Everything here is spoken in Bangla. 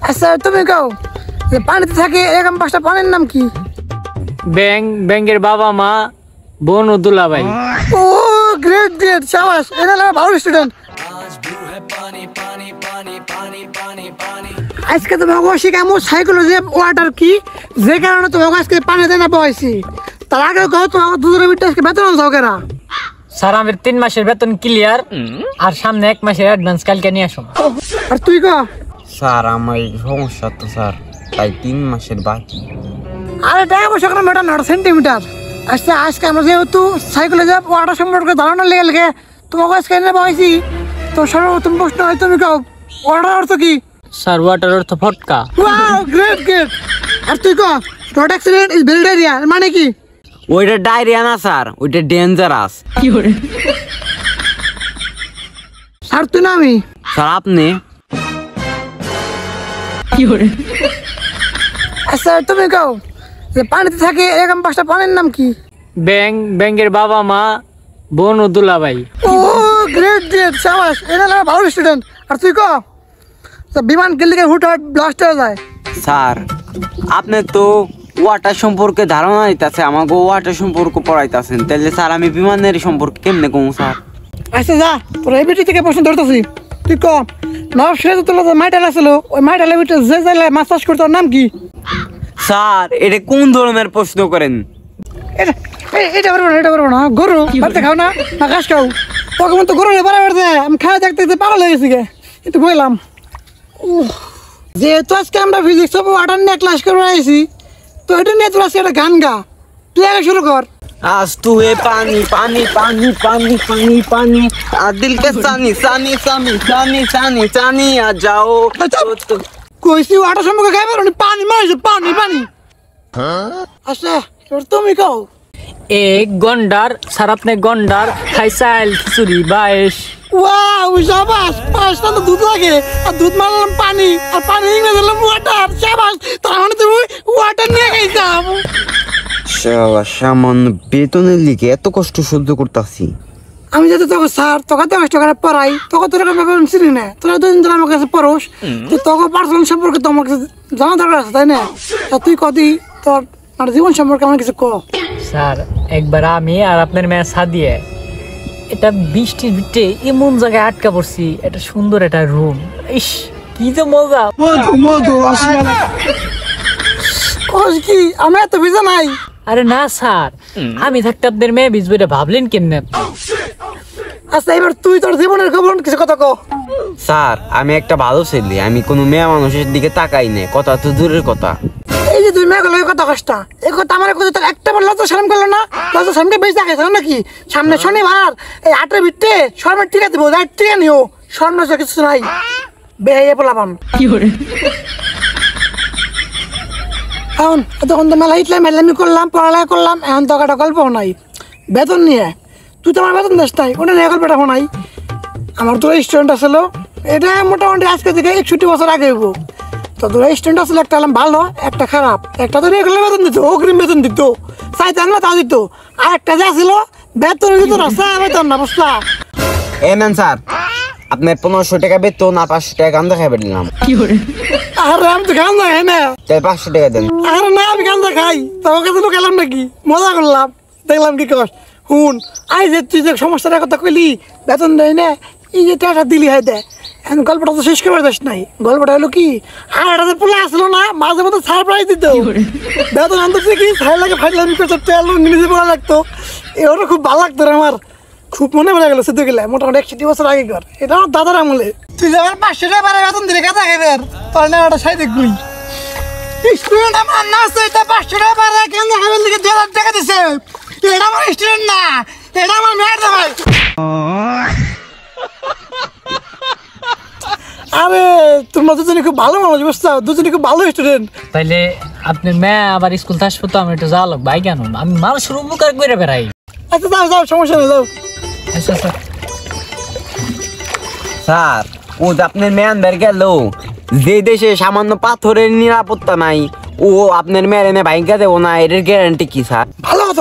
আচ্ছা তুমি কও যে পানিতে থাকে এরকম পাঁচটা পানির নাম কি? ব্যাং, ব্যাংকের বাবা মা, বোন ও দুলাভাই। ও গ্রেট গ্রেট, শাবাশ, এটা হলো ভালো স্টুডেন্ট। আজকে তোমাকে শিখামো সাইকোলজি ওয়াটার কি, যে কারণে তোমাকে আজকে পানিতে না বয়সি। তার আগে কও তোমাকে দুজনের ভিতরে আজকে বেতন দাও কেনা? স্যার আমার 3 মাসের বেতন ক্লিয়ার, আর সামনে 1 মাসের অ্যাডভান্স কালকে নিয়ে আসুন। আর তুই কও? স্যার আমার সমস্যা তো স্যার, তাই 3 মাসের বাকি। আরে টাকা পয়সা কোনো ম্যাটার না, সেন্টিমিটার। আচ্ছা আজকে আমরা যেহেতু সাইকোলজি ওয়াটার সম্পর্কে ধারণা লেগে তোমাকে আজকে এনে বয়সি, তো সর্বপ্রথম প্রশ্ন হয় তুমি কও ওয়াটার অর্থ কি? স্যার ওয়াটার অর্থ ফটকা। Wow great great. আর তুই কও not accident is very diarrhoea মানে কি? ওইটা ডায়রিয়া না স্যার, ওইটা ডেঞ্জারাস। আর তুই না আমি? স্যার আপনি? আচ্ছা তুমি কও যে পানিতে থাকে এরকম পাঁচটা পানির নাম কি? ব্যাং, ব্যাংকের বাবা মা, বোন ও দুলাভাই। ও গ্রেট গ্রেট, শাবাশ, এটা হলো ভালো স্টুডেন্ট। আর তুই কও বিমান গেলে হুট হাট ব্লাস্ট হয়ে যায়? স্যার আপনি তো ওয়াটার সম্পর্কে ধারণা দিতেছে, আমাকে ওয়াটার সম্পর্কে পড়াইতেছেন, তাহলে স্যার আমি বিমানের সম্পর্কে কেমনে কমু স্যার? আচ্ছা যা, তোর এবিটি থেকে প্রশ্ন ধরতেছি। তুই ক নব সিরাজউদ্দৌলা যে মাইটাল আসলো, ওই মাইটালের ভিতরে যে জায়গায় মাছ চাষ করতো ওর নাম কি? স্যার এটা কোন ধরনের প্রশ্ন করেন? এটা পারবো না, এটা পারবো না। গরু ভাতে খাও না, না ঘাস খাও? তোকে মতো গরু বাড়াবার দেয়, আমি খাওয়া দেখতে দেখতে পাগল হয়ে গেছি গে। একটু বললাম যেহেতু আজকে আমরা ফিজিক্স অফ ওয়াটার নিয়ে ক্লাস করে আইছি, তো এটা নিয়ে তোর আজকে একটা গান গা। তুই আগে শুরু কর। आज तू है पानी पानी पानी पानी पानी पानी दिल के सानी सानी सानी सानी सानी सानी आ जाओ। কইছি ওয়াটার সম্পর্কে খাই পারো পানি মারিস পানি পানি। আচ্ছা এবার তুমি কও। এক গন্ডার, স্যার আপনি গন্ডার, খাইসাইল খিচুড়ি বাইশ। ওয়াও শাবাশ, পাঁচটা তো দুধ লাগে, আর দুধ মারলাম পানি, আর পানি ইংরেজি হলাম ওয়াটার। শাবাশ, তার মানে তুমি ওয়াটার নিয়ে খাইছাম। শালা সামান্য বেতনের লিগে এত কষ্ট সহ্য করতেছি। আমি যদি তোকে স্যার তোকে তো কষ্ট করে পড়াই, তোকে তোর ব্যাপার চিনি না, তোরা দুদিন ধরে আমার কাছে পড়োস, তো তোকে পার্সোনাল সম্পর্কে তো আমার কাছে জানা দরকার আছে তাই না? তা তুই কদি তোর মানে জীবন সম্পর্কে আমার কিছু ক। স্যার একবার আমি আর আপনার মেয়ে সাদিয়ে এটা বৃষ্টির ভিতরে এমন জায়গায় আটকা পড়ছি, এটা সুন্দর একটা রুম, ইস কি যে মজা। মধু মধু আসলে কি আমি এত ভিজা নাই? আরে না স্যার, আমি থাকতে আপনার মেয়ে ভিজবে এটা ভাবলেন কেমনে? আচ্ছা এবার তুই তোর জীবনের খবর কিছু কথা ক। স্যার আমি একটা ভালো ছেলে, আমি কোনো মেয়ে মানুষের দিকে তাকাই না, কথা তো দূরের কথা। এই যে তুই মেয়েগুলো কথা কষ্ট এই কথা আমার কথা তোর একটা বার লজ্জা শরম করলো না? লজ্জা শরমটা বেশি দেখাইছ নাকি? সামনে শনিবার এই 8-এর ভিতরে শর্মের টিকা দিব, যাই টিকা নিও, স্বর্ণ কিছু নাই বেহাইয়া পোলাপান। এখন তখন তো মেলা হিটলাম মেলামি করলাম, পড়ালেখা করলাম, এখন তো একটা গল্প নাই বেতন নিয়ে। তুই তো আমার বেতন দিস নাই, ওটা নিয়ে গল্পটা শোনাই। আমার তো রেস্টুরেন্ট আসলো, এটা মোটামুটি আজকে থেকে 61 বছর আগে হইব। তো তোর রেস্টুরেন্ট আসলে একটা ভালো একটা খারাপ, একটা তো রেগুলার বেতন দিত, অগ্রিম বেতন দিত, চাইতে না তাও দিত, আর একটা যে আসলো বেতন দিত না, বেতন না, বুঝলা? এমেন স্যার আপনার 1500 টাকা বেতন আর 500 টাকা গান্দা খাইবে দিলাম। আরে আমি তো গান্দা খাই না। তাই 500 টাকা দেন। আরে না আমি গান্দা খাই, তোর কাছে তো খেলাম নাকি, মজা করলাম, দেখলাম কি কর। হুন আই যে তুই যে সমস্যাটার কথা কইলি বেতন দেয় না, এই যে টাকা দিলি হয় দেয়। এখন গল্পটা তো শেষ করে যাস নাই, গল্পটা হলো কি আর একটা যে পোলা আসলো না মাঝে মধ্যে সারপ্রাইজ দিত, বেতন আনতেছে কি ছাই লাগে ফাইলাম করতে তেল নিজে পড়া লাগতো, এবারও খুব ভালো লাগতো রে আমার, খুব মনে পড়ে গেল সেদিকে গেলে মোটামুটি 61 বছর আগে কর, এটা আমার দাদার আমলে। তুই যে আমার 500 টাকা বারে বেতন দিলে কাজা খাইবে তোর না একটা সাই দেখবি স্টুডেন্ট আমার না আছে, এটা 500 টাকা বারে কেন খাইবেন দিকে 2000 টাকা দিছে, এটা আমার স্টুডেন্ট না, এটা আমার মেয়ের ভাই। আরে তোমরা দুজনে খুব ভালো মানুষ, বুঝছো, দুজনে খুব ভালো স্টুডেন্ট। তাইলে আপনার মেয়ে আবার স্কুল আসবো তো আমি একটু যাওয়া লাগবে, কেন আমি মানুষের উপকার করে বেড়াই। আচ্ছা যাও যাও, সমস্যা নেই, যাও। আচ্ছা স্যার। স্যার ও যে আপনার মেয়ান বের গেল, যে দেশে সামান্য পাথরের নিরাপত্তা নাই, ও আপনার মেয়ের এনে ভাইঙ্গা দেবো না, এর গ্যারান্টি কি স্যার? ভালো কথা